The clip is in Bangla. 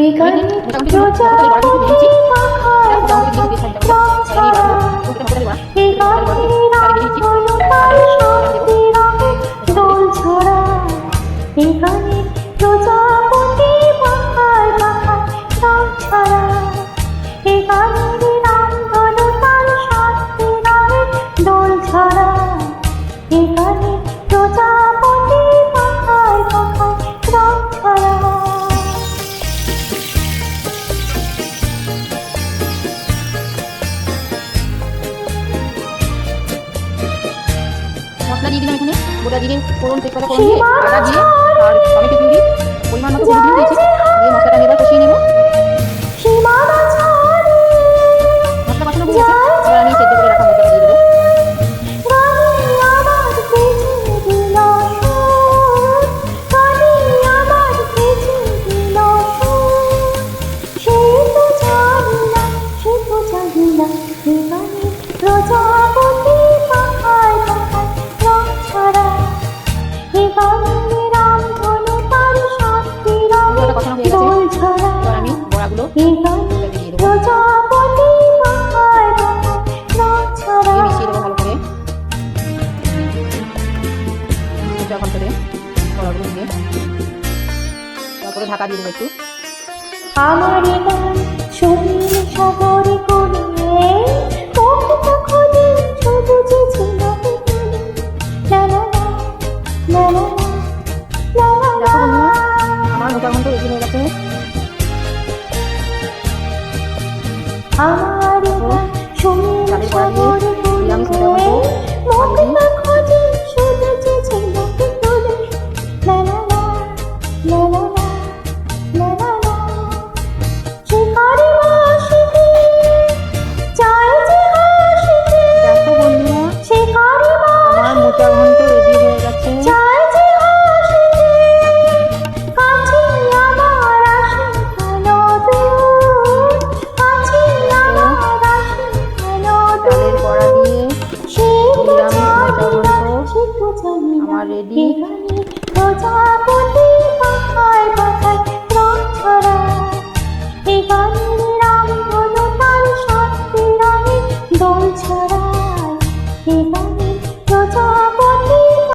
এখানে প্রজাপতি পাখার রং ছড়া, এখানে রামধনু তার শান্তি রঙে দোল ছড়া, এখানে প্রজাপতি পাখার রং ছড়া, এখানে রামধনু তার শান্তি রঙে দোল ছড়া, এখানে প্রজাপতি পাখার রং ছড়া। মশলা দিয়ে দিলাম এখানে গোটা জিরে ফোড়ন তেজপাতা ফোড়ন দিয়ে আদা দিয়ে আর টমেটো পিউরি পরিমাণ মতো হলুদ দিয়েছি দিয়ে মশলাটা আমি এবার কষিয়ে নেব। মশলা কষানো হয়ে গেছে, এবার আমি সেদ্ধ করে রাখা মশলাটা দিয়ে দেবো। প্রজাপতি পাখার রং ছড়া, এখানে রামধনু তার শান্তি রঙে দোল ছড়া, এবার আমি বড়াগুলো এখানে প্রজাপতি পাখার রং ছড়া। মিশিয়ে দেবো ভালো করে যখন করে বড়াগুলো দিয়ে তারপরে ঢাকা দিয়ে দেবো একটু। আমার গান সমীর সাগরে করিয়ে মুক্ত খুঁজে শুধু যে ঝিনাকে তুলে, লা লা লা লা লা লা লা দেখো লা। বন্ধুরা আমার মোটা ঘন্ট রেডি হয়ে গেছে। আমার গান সমীর চালের বড়া সাগরে দিয়ে নিরামিষ মোটা করিয়ে ঘন্ট মুক্ত খুঁজে শুধু যে ঝিনাকে তুলে, লা লা লা লা লা লা লা লা। শিকারি বাঁশিতে চাই যে হাসিতে, দেখো বন্ধুরা শিকারি আমার মোটা ঘন্ট রেডি হয়ে গেছে। চাই যে হাসিতে, কাছে আমার আসে কেন দূর, কাছে আমার আসে কেন চালের দূর। বড়া দিয়ে সে তো নিরামিষ মোটা জানি না, ঘন্ট সে তো জানি না, আমার রেডি। এখানে প্রজাপতি পাখার রং ছড়া, এখানে রামধনু তার শান্তি রঙে দোল ছড়ায়, এখানে প্রজাপতি